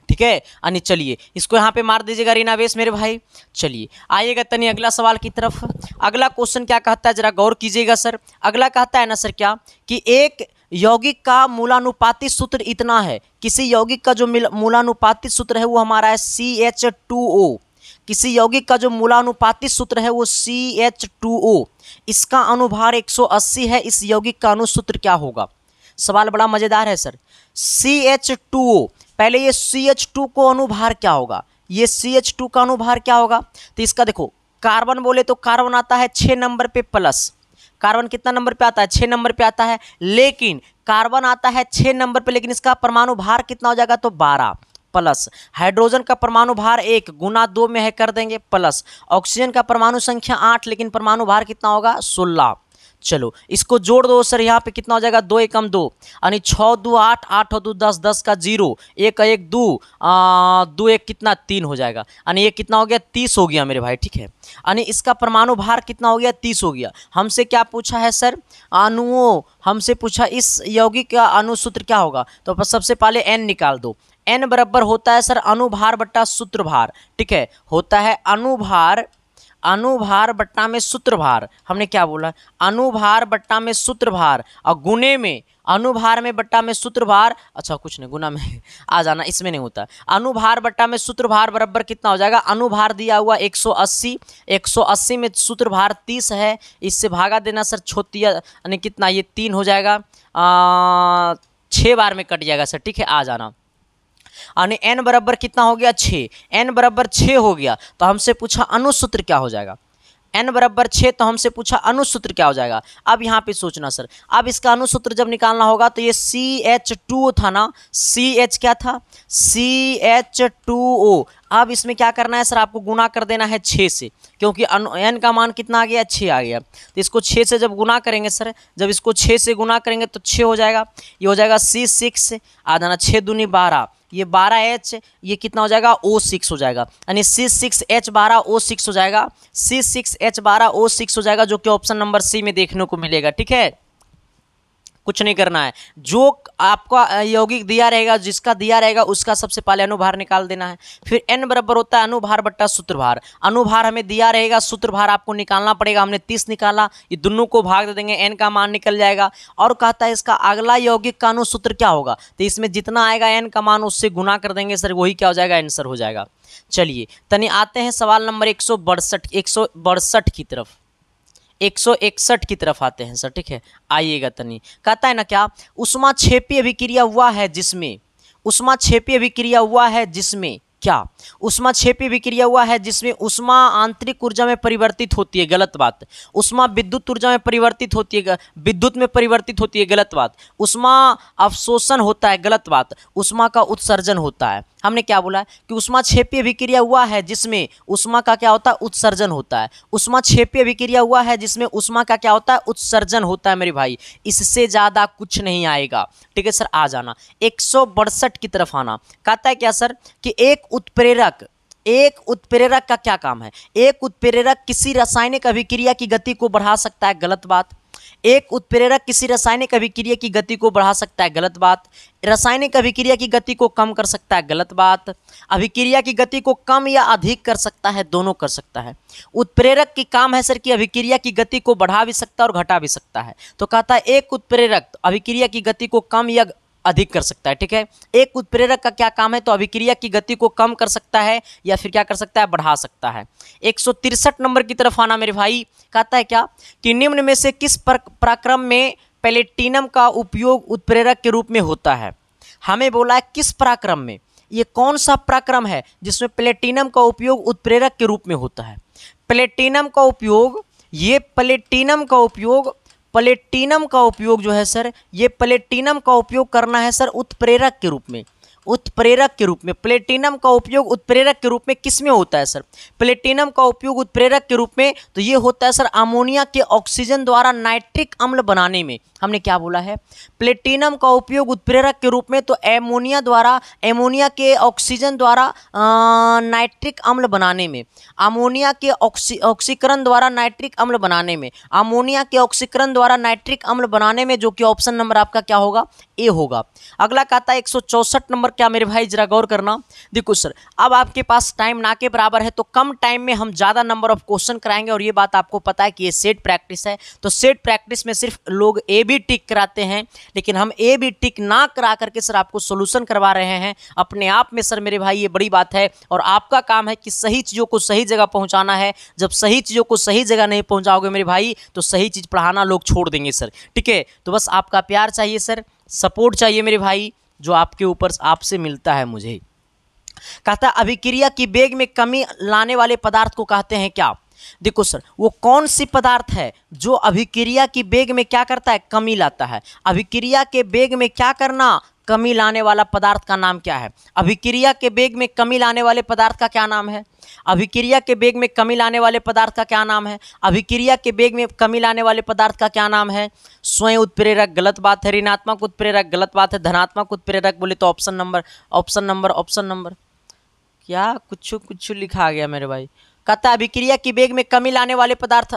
Speaker 1: ठीक है। यानी चलिए इसको यहाँ पे मार दीजिएगा ऋणावेश मेरे भाई। चलिए आइएगा तनी अगला सवाल की तरफ। अगला क्वेश्चन क्या कहता है, जरा गौर कीजिएगा सर। अगला कहता है ना सर क्या कि एक यौगिक का मूलानुपाती सूत्र इतना है, किसी यौगिक का जो मूलानुपाती सूत्र है वो हमारा है CH2O। किसी यौगिक का जो मूलानुपाती सूत्र है वो CH2O, इसका अनुभार 180 है, इस यौगिक का अनुसूत्र क्या होगा। सवाल बड़ा मजेदार है सर। CH2O, पहले ये CH2 को अनुभार क्या होगा, ये CH2 का अनुभार क्या होगा। तो इसका देखो, कार्बन बोले तो कार्बन आता है 6 नंबर पे प्लस, कार्बन कितना नंबर पे आता है, 6 नंबर पे आता है, लेकिन कार्बन आता है 6 नंबर पे, लेकिन इसका परमाणु भार कितना हो जाएगा तो 12 प्लस। हाइड्रोजन का परमाणु भार 1 गुना 2 में है, कर देंगे प्लस। ऑक्सीजन का परमाणु संख्या 8, लेकिन परमाणु भार कितना होगा 16। चलो इसको जोड़ दो सर, यहाँ पे कितना हो जाएगा 2 एकम 2, यानी 6 2 8, 8 2 10, 10 का 0, 1 1 2, 2 1 कितना 3 हो जाएगा, यानी ये कितना हो गया 30 हो गया मेरे भाई, ठीक है। यानी इसका परमाणु भार कितना हो गया 30 हो गया। हमसे क्या पूछा है सर, अणुओं, हमसे पूछा इस यौगिक का अणुसूत्र क्या होगा। तो सबसे पहले n निकाल दो, n बराबर होता है सर अणुभार बट्टा सूत्रभार, ठीक है। होता है अणुभार बट्टा में सूत्रभार, हमने क्या बोला, अणुभार बट्टा में सूत्रभार, और गुणे में अणुभार में बट्टा में सूत्रभार, अच्छा कुछ नहीं गुना में आ जाना, इसमें नहीं होता। अणुभार बट्टा में सूत्रभार बराबर कितना हो जाएगा, अणुभार दिया हुआ 180, 180 में सूत्रभार 30 है, इससे भागा देना सर, छोटिया यानी कितना, ये 3 हो जाएगा, 6 बार में कट जाएगा सर, ठीक है, आ जाना। यानी n बराबर कितना हो गया 6, n बराबर 6 हो गया। तो हमसे पूछा अनुसूत्र क्या हो जाएगा, n बराबर 6, तो हमसे पूछा अनुसूत्र क्या हो जाएगा। अब यहाँ पे सोचना सर, अब इसका अनुसूत्र जब निकालना होगा तो ये CH2O था ना, CH क्या था CH2O। अब इसमें क्या करना है सर, आपको गुना कर देना है 6 से, क्योंकि n का मान कितना आ गया 6 आ गया। तो इसको 6 से जब गुना करेंगे सर, जब इसको 6 से गुना करेंगे तो 6 हो जाएगा, ये हो जाएगा C6 आ जाना, 6 दूनी 12, ये 12H, ये कितना हो जाएगा O6 हो जाएगा, यानी C6H12O6 हो जाएगा, C6H12O6 हो जाएगा, जो कि ऑप्शन नंबर सी में देखने को मिलेगा, ठीक है। कुछ नहीं करना है, जो आपका यौगिक दिया रहेगा, जिसका दिया रहेगा उसका सबसे पहले अनुभार निकाल देना है। फिर n बराबर होता है अनुभार बट्टा सूत्रभार, अनुभार हमें दिया रहेगा, सूत्रभार आपको निकालना पड़ेगा, हमने 30 निकाला, ये दोनों को भाग दे देंगे, n का मान निकल जाएगा। और कहता है इसका अगला यौगिक का अनुसूत्र क्या होगा, तो इसमें जितना आएगा n का मान उससे गुना कर देंगे सर, वही क्या हो जाएगा आंसर हो जाएगा। चलिए तनी आते हैं सवाल नंबर 162 की तरफ, 161 की तरफ आते हैं सर, ठीक है। आइएगा तनी, कहता है ना क्या, ऊष्माक्षेपी अभिक्रिया हुआ है जिसमें, ऊष्माक्षेपी अभिक्रिया हुआ है जिसमें क्या, ऊष्माक्षेपी अभिक्रिया हुआ है जिसमें ऊष्मा आंतरिक ऊर्जा में परिवर्तित होती है, गलत बात। ऊष्मा विद्युत ऊर्जा में परिवर्तित होती है, विद्युत में परिवर्तित होती है, गलत बात। ऊष्मा अवशोषण होता है, गलत बात। ऊष्मा का उत्सर्जन होता है। हमने क्या बोला कि ऊष्माक्षेपी अभिक्रिया हुआ है जिसमें ऊष्मा का क्या होता है उत्सर्जन होता है। ऊष्माक्षेपी अभिक्रिया हुआ है जिसमें ऊष्मा का क्या होता है उत्सर्जन होता है मेरे भाई, इससे ज़्यादा कुछ नहीं आएगा, ठीक है सर। आ जाना 162 की तरफ आना। कहता है क्या सर कि एक उत्प्रेरक का क्या काम है, एक उत्प्रेरक किसी रासायनिक अभिक्रिया की गति को बढ़ा सकता है, गलत बात। एक उत्प्रेरक किसी रासायनिक अभिक्रिया की गति को बढ़ा सकता है, गलत बात। रासायनिक अभिक्रिया की गति को कम कर सकता है, गलत बात। अभिक्रिया की गति को कम या अधिक कर सकता है, दोनों कर सकता है। उत्प्रेरक की काम है सर कि अभिक्रिया की गति को बढ़ा भी सकता है और घटा भी सकता है। तो कहता है एक उत्प्रेरक अभिक्रिया की गति को कम या अधिक कर सकता है, ठीक है। एक उत्प्रेरक का क्या काम है, तो अभिक्रिया की गति को कम कर सकता है या फिर क्या कर सकता है, बढ़ा सकता है। 163 नंबर की तरफ आना मेरे भाई। कहता है क्या कि निम्न में से किस प्रक्रम में प्लेटिनम का उपयोग उत्प्रेरक के रूप में होता है। हमें बोला है किस प्रक्रम में, ये कौन सा प्रक्रम है जिसमें प्लेटिनम का उपयोग उत्प्रेरक के रूप में होता है। प्लेटिनम का उपयोग, ये प्लेटिनम का उपयोग जो है सर, ये प्लेटिनम का उपयोग करना है सर उत्प्रेरक के रूप में। उत्प्रेरक के रूप में प्लेटिनम का उपयोग उत्प्रेरक के रूप में किस में होता है सर, प्लेटिनम का उपयोग उत्प्रेरक के रूप में तो ये होता है सर अमोनिया के ऑक्सीजन द्वारा नाइट्रिक अम्ल बनाने में। हमने क्या बोला है, प्लेटिनम का उपयोग उत्प्रेरक के रूप में तो एमोनिया के ऑक्सीजन द्वारा नाइट्रिक अम्ल बनाने में, अमोनिया के ऑक्सीकरण द्वारा नाइट्रिक अम्ल बनाने में, अमोनिया के ऑक्सीकरण द्वारा नाइट्रिक अम्ल बनाने में, जो कि ऑप्शन नंबर आपका क्या होगा, ए होगा। अगला कहता है 164 नंबर, क्या मेरे भाई जरा गौर करना। देखो सर, अब आपके पास टाइम ना के बराबर है तो कम टाइम में हम ज़्यादा नंबर ऑफ क्वेश्चन कराएंगे, और ये बात आपको पता है कि ये सेट प्रैक्टिस है। तो सेट प्रैक्टिस में सिर्फ लोग ए भी टिक कराते हैं, लेकिन हम ए भी टिक ना करा करके सर आपको सोल्यूशन करवा रहे हैं अपने आप में। सर मेरे भाई ये बड़ी बात है, और आपका काम है कि सही चीज़ों को सही जगह पहुंचाना है। जब सही चीज़ों को सही जगह नहीं पहुंचाओगे मेरे भाई तो सही चीज़ पढ़ाना लोग छोड़ देंगे सर, ठीक है। तो बस आपका प्यार चाहिए सर, सपोर्ट चाहिए मेरे भाई, जो आपके ऊपर आपसे मिलता है मुझे। कहता है अभिक्रिया की वेग में कमी लाने वाले पदार्थ को कहते हैं क्या। देखो सर, वो कौन सी पदार्थ है जो अभिक्रिया की वेग में क्या करता है, कमी लाता है। अभिक्रिया के वेग में क्या करना, कमी लाने वाला पदार्थ का नाम क्या है। अभिक्रिया के वेग में कमी लाने वाले पदार्थ का क्या नाम है। अभिक्रिया के वेग में कमी लाने वाले पदार्थ का क्या नाम है। अभिक्रिया के वेग में कमी लाने वाले पदार्थ का क्या नाम है। स्वयं उत्प्रेरक, गलत बात है। ऋणात्मक उत्प्रेरक, गलत बात है। धनात्मक उत्प्रेरक बोले तो ऑप्शन नंबर क्या कुछ लिखा गया मेरे भाई। कहता है अभिक्रिया की वेग में कमी लाने वाले पदार्थ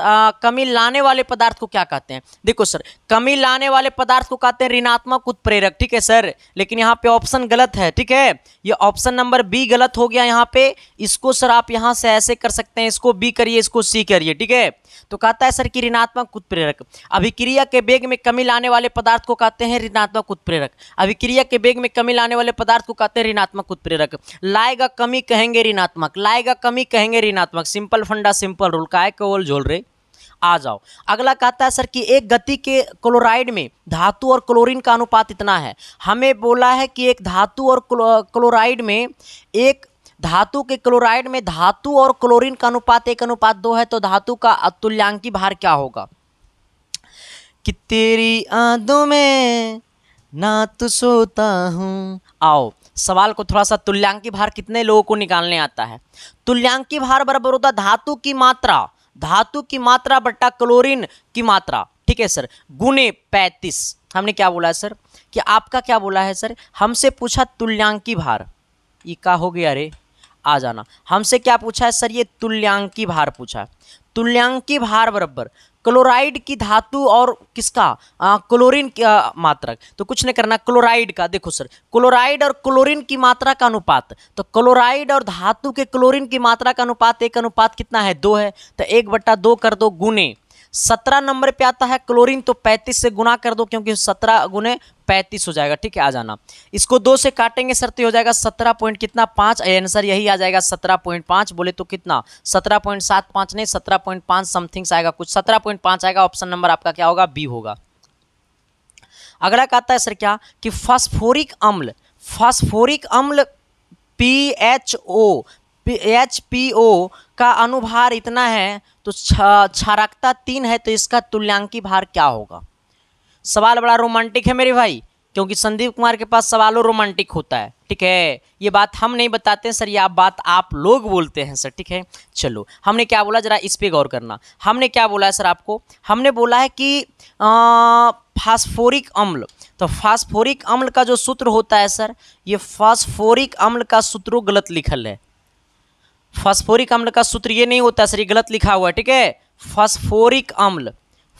Speaker 1: को क्या कहते हैं। देखो सर, कमी लाने वाले पदार्थ को कहते हैं ऋणात्मक उत्प्रेरक, ठीक है सर। लेकिन यहाँ पे ऑप्शन गलत है, ठीक है, ये ऑप्शन नंबर बी गलत हो गया यहाँ पे। इसको सर आप यहाँ से ऐसे कर सकते हैं, इसको बी करिए, इसको सी करिए, ठीक है। तो कहता है सर कि ऋणात्मक उत्प्रेरक, अभिक्रिया के वेग में कमी लाने वाले पदार्थ को कहते हैं ऋणात्मक उत्प्रेरक। अभिक्रिया के वेग में कमी लाने वाले पदार्थ को कहते हैं ऋणात्मक उत्प्रेरक। लाएगा कमी कहेंगे ऋणात्मक, लाएगा कमी कहेंगे ऋणात्मक। सिंपल फंडा, सिंपल रूल, काहे केवल झोल रहे। आ जाओ, अगला कहता है सर कि एक गति के क्लोराइड में धातु और क्लोरीन का अनुपात इतना है। हमें बोला है कि एक धातु और क्लोराइड में, एक धातु के क्लोराइड में धातु और क्लोरीन का अनुपात 1:2 है, तो धातु का अतुल्यांकी भार क्या होगा। कि तेरी आंखों में ना तो सोता हूँ। आओ, सवाल को थोड़ा सा, तुल्यांकी भार कितने लोगों को निकालने आता है। तुल्यांकी भार बराबर होता धातु की मात्रा बट्टा क्लोरीन की मात्रा, ठीक है सर, गुने 35। हमने क्या बोला है सर, कि आपका क्या बोला है सर, हमसे पूछा तुल्यांकी भार, ये क्या हो गया रे, आ जाना। हमसे क्या पूछा है सर, ये तुल्यांकी भार पूछा है। तुल्यांकी भार बराबर क्लोराइड की धातु और किसका, क्लोरीन का मात्रक। तो कुछ नहीं करना, क्लोराइड का, देखो सर, क्लोराइड और क्लोरीन की मात्रा का अनुपात, तो क्लोराइड और धातु के क्लोरीन की मात्रा का अनुपात 1:2 कितना है, 2 है। तो 1/2 कर दो, गुने 17 नंबर पे आता है क्लोरीन, तो 35 से गुना कर दो, क्योंकि 17 गुने 35 हो जाएगा, ठीक है। आ जाना, इसको 2 से काटेंगे सर तो हो जाएगा 17 पॉइंट कितना, 5। आंसर यही आ जाएगा 17.5, बोले तो कितना 17.75 नहीं 17.5 समथिंग आएगा, कुछ 17.5 आएगा। ऑप्शन नंबर आपका क्या होगा, बी होगा। अगला कहता है सर क्या, कि फास्फोरिक अम्ल HPO का अनुभार इतना है, तो क्षारकता 3 है, तो इसका तुल्यांकी भार क्या होगा। सवाल बड़ा रोमांटिक है मेरे भाई, क्योंकि संदीप कुमार के पास सवालों रोमांटिक होता है, ठीक है। ये बात हम नहीं बताते हैं सर, ये बात आप लोग बोलते हैं सर, ठीक है। चलो, हमने क्या बोला, जरा इस पे गौर करना। हमने क्या बोला है सर आपको, हमने बोला है कि फास्फोरिक अम्ल, तो फास्फोरिक अम्ल का जो सूत्र होता है सर, ये फास्फोरिक अम्ल का सूत्र गलत लिखल है। फास्फोरिक अम्ल का सूत्र ये नहीं होता सर, ये गलत लिखा हुआ है, ठीक है। फास्फोरिक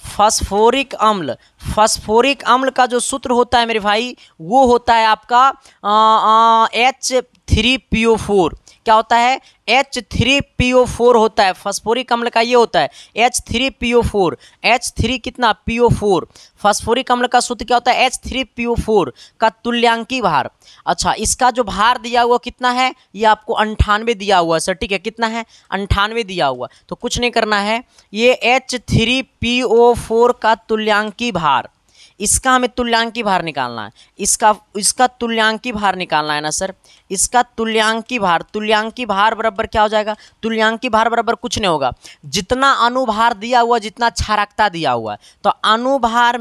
Speaker 1: फास्फोरिक अम्ल, फास्फोरिक अम्ल का जो सूत्र होता है मेरे भाई वो होता है आपका H3PO4। क्या होता है? H3PO4 होता है। फास्फोरिक अम्ल का ये होता है H3PO4। H3 कितना? PO4। फास्फोरिक अम्ल का सूत्र क्या होता है? H3PO4 का तुल्यांकी भार। अच्छा, इसका जो भार दिया हुआ कितना है? ये आपको 98 दिया हुआ है सर, ठीक है। कितना है? 98 दिया हुआ। तो कुछ नहीं करना है, ये H3PO4 का तुल्यांकी भार, इसका हमें तुल्यांकी भार निकालना है। इसका तुल्यांकी भार निकालना है ना सर। इसका तुल्यांकी भार बराबर क्या हो जाएगा? तुल्यांकी भार बराबर कुछ नहीं होगा, जितना अनुभार दिया हुआ, जितना क्षारकता दिया हुआ है, तो अनुभार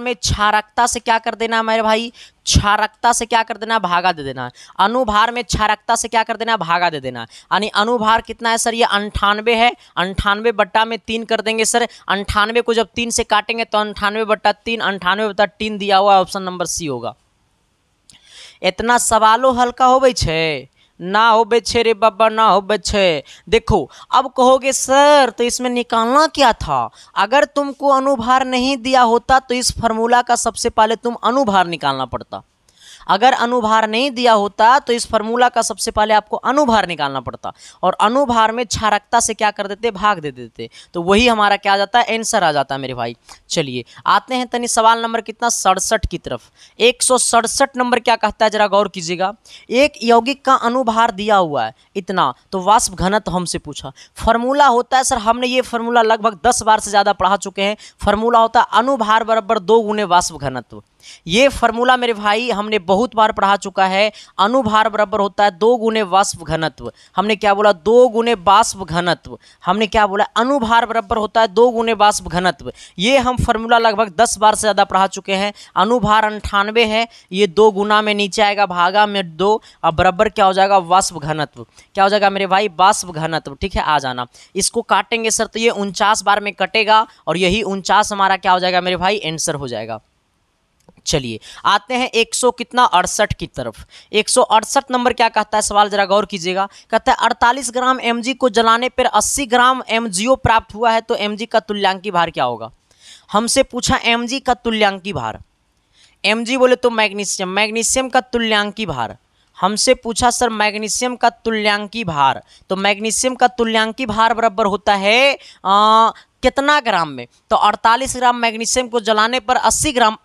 Speaker 1: में क्षारकता से क्या कर देना है मेरे भाई? क्षारकता से क्या कर देना है? भागा दे देना है। अनुभार में क्षारकता से क्या कर देना है? भागा दे देना है। यानी अनुभार कितना है सर? ये 98 है। 98 बट्टा में 3 कर देंगे सर। 98 को जब 3 से काटेंगे तो 98/3, 98/3 दिया हुआ है, ऑप्शन नंबर सी होगा। इतना सवालों हल्का होवे छे ना होबे छे रे बाबा, ना होबे छे। देखो, अब कहोगे सर तो इसमें निकालना क्या था? अगर तुमको अनुभार नहीं दिया होता तो इस फार्मूला का सबसे पहले तुम अनुभार निकालना पड़ता। अगर अनुभार नहीं दिया होता तो इस फार्मूला का सबसे पहले आपको अनुभार निकालना पड़ता, और अनुभार में क्षारकता से क्या कर देते? भाग दे देते। तो वही हमारा क्या आ जाता है? आंसर आ जाता है मेरे भाई। चलिए आते हैं तनी सवाल नंबर कितना? 67 की तरफ। 167 नंबर क्या कहता है, जरा गौर कीजिएगा। एक यौगिक का अनुभार दिया हुआ है इतना, तो वाष्प घनत्व हमसे पूछा। फार्मूला होता है सर, हमने ये फार्मूला लगभग 10 बार से ज़्यादा पढ़ा चुके हैं। फार्मूला होता है अनुभार बराबर 2 गुने वाष्प घनत्व। ये फार्मूला मेरे भाई हमने बहुत बार पढ़ा चुका है। अनुभार बराबर होता है 2 गुने वाष्प घनत्व। हमने क्या बोला? 2 गुने वाष्प घनत्व। हमने क्या बोला? अनुभार बराबर होता है 2 गुने वाष्प घनत्व। ये हम फार्मूला लगभग 10 बार से ज़्यादा पढ़ा चुके हैं। अनुभार 98 है, ये 2 गुना में नीचे आएगा, भागा में 2, अब बराबर क्या हो जाएगा? वाष्प घनत्व। क्या हो जाएगा मेरे भाई? वाष्प घनत्व। ठीक है, आ जाना। इसको काटेंगे सर तो ये 49 बार में कटेगा, और यही 49 हमारा क्या हो जाएगा मेरे भाई? आंसर हो जाएगा। चलिए आते हैं 100 कितना? 68 की तरफ। 168 नंबर क्या कहता है सवाल, जरा गौर कीजिएगा। कहता है 48 ग्राम Mg को जलाने पर 80 ग्राम MgO प्राप्त हुआ है, तो Mg का तुल्यांकी भार क्या होगा? हमसे पूछा Mg का तुल्यांकी भार। Mg बोले तो मैग्नीशियम, मैग्नीशियम का तुल्यांकी भार। हमसे पूछा सर मैग्नीशियम का तुल्यांकी भार, तो मैग्नीशियम का तुल्यांकी भार बराबर होता है कितना ग्राम में? तो 48 ग्राम मैग्नीशियम को जलाने पर 80 ग्राम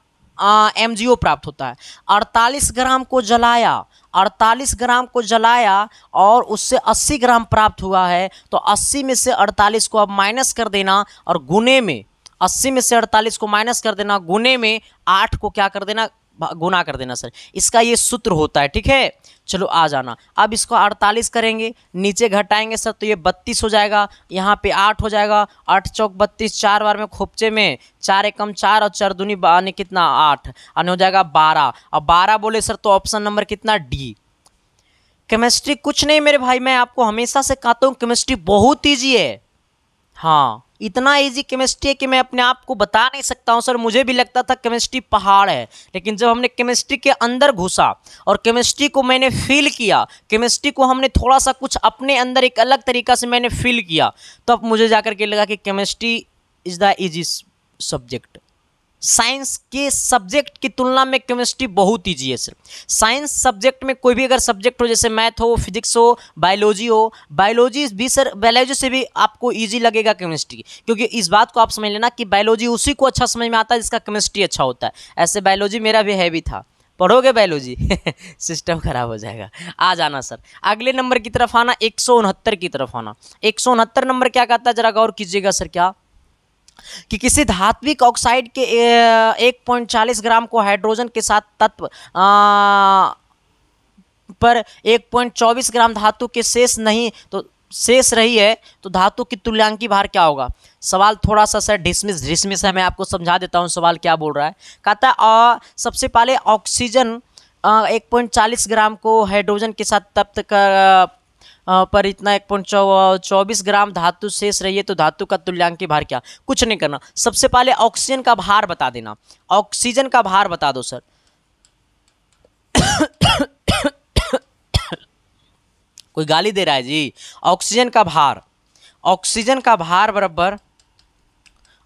Speaker 1: MgO प्राप्त होता है। 48 ग्राम को जलाया, 48 ग्राम को जलाया और उससे 80 ग्राम प्राप्त हुआ है, तो 80 में से 48 को अब माइनस कर देना, और गुने में 80 में से 48 को माइनस कर देना, गुने में 8 को क्या कर देना? गुना कर देना सर। इसका ये सूत्र होता है। ठीक है, चलो आ जाना। अब इसको 48 करेंगे, नीचे घटाएंगे सर तो ये 32 हो जाएगा, यहाँ पे 8 हो जाएगा। 8 चौक 32, 4 बार में खोपचे में 4 एकम 4 और 4 दूनी यानी कितना? 8, यानी हो जाएगा 12। अब 12 बोले सर तो ऑप्शन नंबर कितना? डी। केमिस्ट्री कुछ नहीं मेरे भाई, मैं आपको हमेशा से कहता हूँ केमिस्ट्री बहुत ईजी है। हाँ, इतना इजी केमिस्ट्री है कि मैं अपने आप को बता नहीं सकता हूँ सर। मुझे भी लगता था केमिस्ट्री पहाड़ है, लेकिन जब हमने केमिस्ट्री के अंदर घुसा और केमिस्ट्री को मैंने फील किया, केमिस्ट्री को हमने थोड़ा सा कुछ अपने अंदर एक अलग तरीका से मैंने फील किया, तो अब मुझे जाकर के लगा कि chemistry is the easy subject. Science के सब्जेक्ट की तुलना में केमिस्ट्री बहुत ईजी है सर। साइंस सब्जेक्ट में कोई भी अगर सब्जेक्ट हो, जैसे मैथ हो, फिजिक्स हो, बायोलॉजी हो, बायोलॉजी भी सर, बायोलॉजी से भी आपको इजी लगेगा केमिस्ट्री, क्योंकि इस बात को आप समझ लेना कि बायोलॉजी उसी को अच्छा समझ में आता है जिसका केमिस्ट्री अच्छा होता है। ऐसे बायोलॉजी मेरा भी हैवी था, पढ़ोगे बायोलॉजी सिस्टम खराब हो जाएगा। आ जाना सर, अगले नंबर की तरफ आना, 169 की तरफ आना। 169 नंबर क्या कहता है, जरा गौर कीजिएगा सर। क्या कि किसी धात्विक ऑक्साइड के 1.40 ग्राम को हाइड्रोजन के साथ तत्व पर 1.24 ग्राम धातु के शेष रही है, तो धातु की तुल्यांकी भार क्या होगा? सवाल थोड़ा सा सर डिसमिस है, मैं आपको समझा देता हूँ सवाल क्या बोल रहा है। कहता है सबसे पहले ऑक्सीजन 1.40 ग्राम को हाइड्रोजन के साथ तप्त कर पर इतना 1.24 ग्राम धातु शेष रही है, तो धातु का तुल्यांकी भार क्या? कुछ नहीं करना, सबसे पहले ऑक्सीजन का भार बता देना। ऑक्सीजन का भार बता दो सर। कोई गाली दे रहा है जी? ऑक्सीजन का भार, ऑक्सीजन का भार बराबर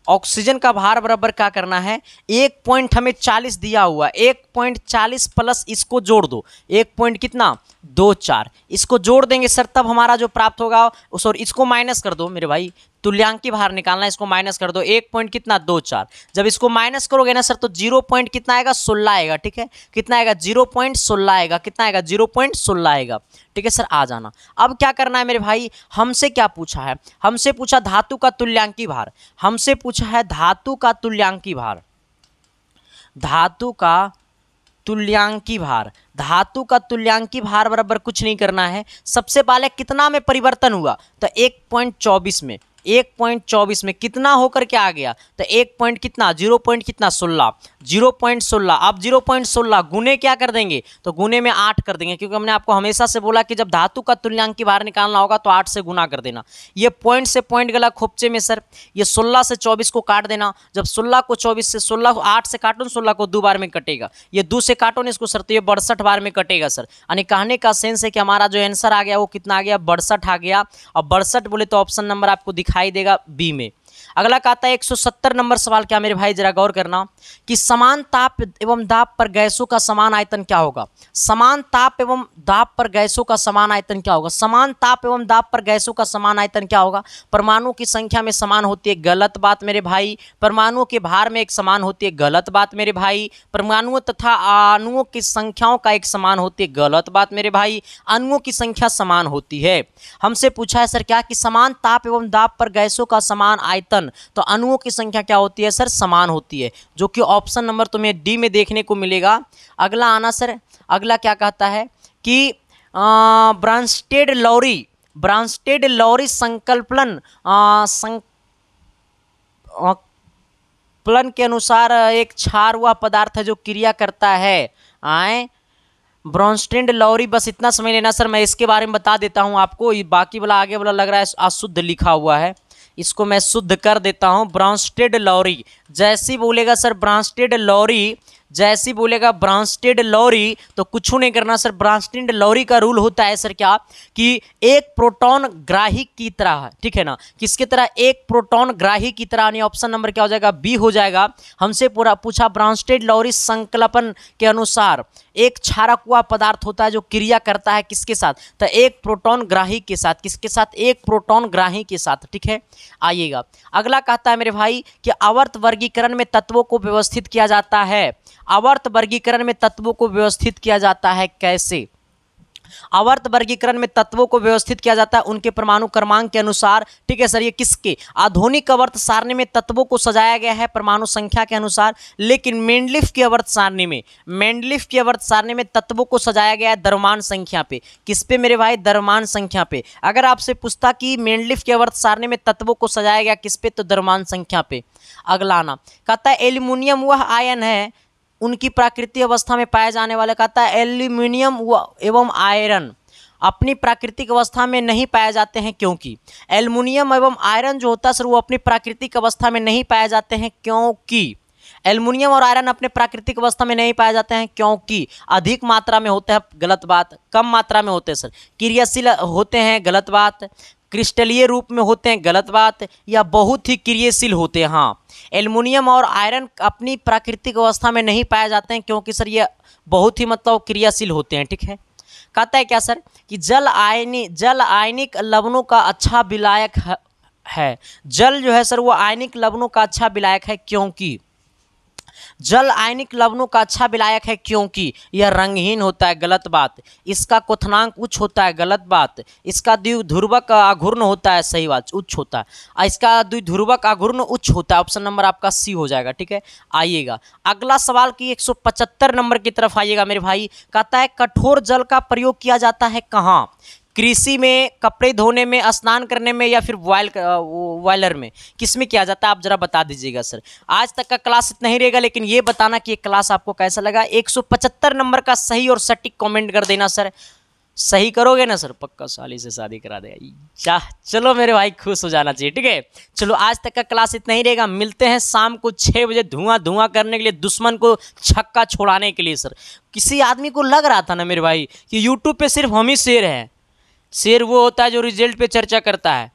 Speaker 1: ऑक्सीजन का भार बराबर क्या करना है, 1 पॉइंट हमें 40 दिया हुआ, 1.40 प्लस इसको जोड़ दो, 1 पॉइंट कितना 24, इसको जोड़ देंगे सर तब हमारा जो प्राप्त होगा, सॉरी इसको माइनस कर दो मेरे भाई, तुल्यांकी भार निकालना है, इसको माइनस कर दो, 1 पॉइंट कितना 24, जब इसको माइनस करोगे ना सर तो 0 पॉइंट कितना आएगा 16 आएगा, ठीक है, कितना आएगा 0.16 आएगा, कितना आएगा 0.16 आएगा, ठीक है सर आ जाना। अब क्या करना है मेरे भाई, हमसे क्या पूछा है, हमसे पूछा धातु का तुल्यांकी भार, हमसे पूछा है धातु का तुल्यांकी भार, धातु का तुल्यांकी भार, धातु का तुल्यांकी भार बराबर कुछ नहीं करना है, सबसे पहले कितना में परिवर्तन हुआ तो 1.24 में, 1.24 में कितना होकर के आ गया तो 1 पॉइंट कितना 0 पॉइंट कितना 16, 0.16, अब 0.16 गुने क्या कर देंगे तो गुने में 8 कर देंगे, क्योंकि हमने आपको हमेशा से बोला कि जब धातु का तुल्यांकी भार निकालना होगा तो 8 से गुना कर देना। ये पॉइंट से पॉइंट गला खोपचे में सर, ये 16 से 24 को काट देना, जब 16 को 24 से 16 को 8 से काटो 16 को 2 बार में कटेगा, ये 2 से काटो ना इसको सर तो ये 62 बार में कटेगा सर, यानी कहने का सेंस है कि हमारा जो आंसर आ गया वो कितना आ गया 62 आ गया। अब 62 बोले तो ऑप्शन नंबर आपको दिखाई देगा बी में। अगला कहता है 170 नंबर सवाल, क्या मेरे भाई जरा गौर करना कि समान ताप एवं दाब पर गैसों का समान आयतन क्या होगा, समान ताप एवं दाब पर गैसों का समान आयतन क्या होगा, समान ताप एवं दाब पर गैसों का समान आयतन क्या होगा, परमाणुओं की संख्या में समान होती है, गलत बात मेरे भाई, परमाणुओं के भार में एक समान होती है, गलत बात मेरे भाई, परमाणुओं तथा अणुओं की संख्याओं का एक समान होती है, गलत बात मेरे भाई, अणुओं की संख्या समान होती है। हमसे पूछा है सर क्या कि समान ताप एवं दाब पर गैसों का समान आयतन, तो अणुओं की संख्या क्या होती है सर समान होती है, जो कि ऑप्शन नंबर तुम्हें डी में देखने को मिलेगा। अगला आना सर, अगला क्या कहता है कि ब्रांस्टेड लॉरी, ब्रांस्टेड लॉरी संकल्पन संकल्पन के अनुसार एक क्षार हुआ पदार्थ है जो क्रिया करता है, आए ब्रॉन्स्टेड लॉरी, बस इतना समझ लेना सर, मैं इसके बारे में बता देता हूं आपको, बाकी वाला आगे वाला लग रहा है अशुद्ध लिखा हुआ है, इसको मैं शुद्ध कर देता हूं। ब्रॉन्स्टेड लॉरी जैसी बोलेगा सर, ब्रॉन्स्टेड लॉरी जैसी बोलेगा ब्रॉन्स्टेड लॉरी तो कुछ नहीं करना सर, ब्रॉन्स्टेड लॉरी का रूल होता है सर क्या कि एक प्रोटॉन ग्राही की तरह, ठीक है ना, किसकी तरह, एक प्रोटॉन ग्राही की तरह, यानी ऑप्शन नंबर क्या हो जाएगा बी हो जाएगा। हमसे पूरा पूछा ब्रॉन्स्टेड लॉरी संकल्पन के अनुसार एक क्षारक हुआ पदार्थ होता है जो क्रिया करता है किसके साथ, तो एक प्रोटॉन ग्राही के साथ, किसके साथ, एक प्रोटॉन ग्राही के साथ, ठीक है आइएगा। अगला कहता है मेरे भाई कि आवर्त वर्गीकरण में तत्वों को व्यवस्थित किया जाता है, आवर्त वर्गीकरण में तत्वों को व्यवस्थित किया जाता है कैसे, आवर्त वर्गीकरण में तत्वों को व्यवस्थित किया जाता है उनके परमाणु क्रमांक के अनुसार, ठीक है सर, ये किसके, आधुनिक आवर्त सारणी में तत्वों को सजाया गया है परमाणु संख्या के अनुसार, लेकिन मेंडलीफ की आवर्त सारणी में, मेंडलीफ की आवर्त सारणी में तत्वों को सजाया गया है द्रव्यमान संख्या पे, किस पे मेरे भाई, द्रव्यमान संख्या पे। अगर आपसे पूछता कि मेंडलीफ की आवर्त सारणी में तत्वों को सजाया गया किस पे, तो द्रव्यमान संख्या पे। अगला आना कहता है एल्यूमिनियम वह आयन है उनकी प्राकृतिक अवस्था में पाए जाने वाले, कहता है एल्यूमिनियम एवं आयरन अपनी प्राकृतिक अवस्था में नहीं पाए जाते हैं क्योंकि, एल्यूमिनियम एवं आयरन जो होता है सर वो अपनी प्राकृतिक अवस्था में नहीं पाए जाते हैं क्योंकि, एल्यूमिनियम और आयरन अपने प्राकृतिक अवस्था में नहीं पाए जाते हैं क्योंकि अधिक मात्रा में होते हैं, गलत बात, कम मात्रा में होते हैं सर, क्रियाशील होते हैं, गलत बात, क्रिस्टलीय रूप में होते हैं, गलत बात, या बहुत ही क्रियाशील होते हैं। हाँ, एल्युमिनियम और आयरन अपनी प्राकृतिक अवस्था में नहीं पाए जाते हैं क्योंकि सर ये बहुत ही मतलब क्रियाशील होते हैं, ठीक है। कहता है क्या सर कि जल आयनिक लवणों का अच्छा विलायक है, जल जो है सर वो आयनिक लवणों का अच्छा विलायक है क्योंकि, जल आयनिक लवणों का अच्छा विलायक है क्योंकि यह रंगहीन होता है, गलत बात, इसका क्वथनांक उच्च होता है, गलत बात, इसका द्विध्रुवक आघूर्ण होता है, सही बात, उच्च होता है, इसका द्विध्रुवक आघूर्ण उच्च होता है, ऑप्शन नंबर आपका सी हो जाएगा, ठीक है। आइएगा अगला सवाल की 175 नंबर की तरफ आइएगा मेरे भाई। कहता है कठोर जल का प्रयोग किया जाता है कहाँ, कृषि में, कपड़े धोने में, स्नान करने में, या फिर बॉयलर में, किस में किया जाता है आप जरा बता दीजिएगा सर। आज तक का क्लास इतना ही रहेगा, लेकिन ये बताना कि ये क्लास आपको कैसा लगा। 175 नंबर का सही और सटीक कमेंट कर देना सर, सही करोगे ना सर पक्का साली से शादी करा देगा। चलो मेरे भाई खुश हो जाना चाहिए, ठीक है। चलो आज तक का क्लास इतना ही रहेगा, मिलते हैं शाम को 6 बजे धुआं करने के लिए, दुश्मन को छक्का छोड़ाने के लिए। सर किसी आदमी को लग रहा था ना मेरे भाई कि यूट्यूब पे सिर्फ हम ही शेर हैं, शेर वो होता है जो रिजल्ट पे चर्चा करता है,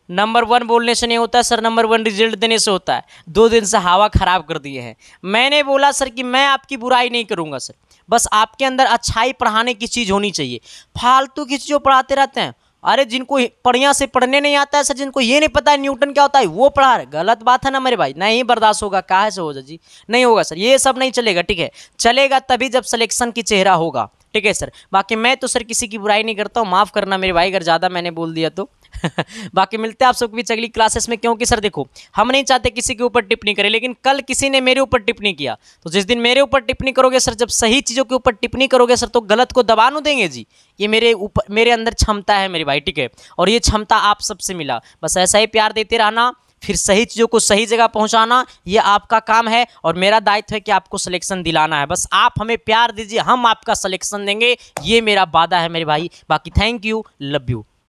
Speaker 1: नंबर 1 बोलने से नहीं होता है सर, नंबर 1 रिजल्ट देने से होता है। 2 दिन से हवा खराब कर दिए हैं। मैंने बोला सर कि मैं आपकी बुराई नहीं करूंगा सर, बस आपके अंदर अच्छाई पढ़ाने की चीज़ होनी चाहिए। फालतू की चीज़ों पढ़ाते रहते हैं। अरे जिनको बढ़िया से पढ़ने नहीं आता है सर, जिनको ये नहीं पता है न्यूटन क्या होता है, वो पढ़ा रहे, गलत बात है ना मेरे भाई। नहीं बर्दाश्त होगा, काहे से होगा जी, नहीं होगा सर, ये सब नहीं चलेगा। ठीक है, चलेगा तभी जब सिलेक्शन की चेहरा होगा। ठीक है सर, बाकी मैं तो सर किसी की बुराई नहीं करता हूँ, माफ़ करना मेरे भाई अगर ज़्यादा मैंने बोल दिया तो। बाकी मिलते हैं आप सबके बीच अगली क्लासेस में, क्योंकि सर देखो हम नहीं चाहते किसी के ऊपर टिप्पणी करें, लेकिन कल किसी ने मेरे ऊपर टिप्पणी किया, तो जिस दिन मेरे ऊपर टिप्पणी करोगे सर, जब सही चीज़ों के ऊपर टिप्पणी करोगे सर, तो गलत को दबानू देंगे जी। ये मेरे ऊपर, मेरे अंदर क्षमता है मेरे भाई। ठीक है, और ये क्षमता आप सबसे मिला, बस ऐसा ही प्यार देते रहना, फिर सही चीज़ों को सही जगह पहुंचाना, ये आपका काम है और मेरा दायित्व है कि आपको सिलेक्शन दिलाना है। बस आप हमें प्यार दीजिए, हम आपका सिलेक्शन देंगे, ये मेरा वादा है मेरे भाई। बाकी थैंक यू, लव यू।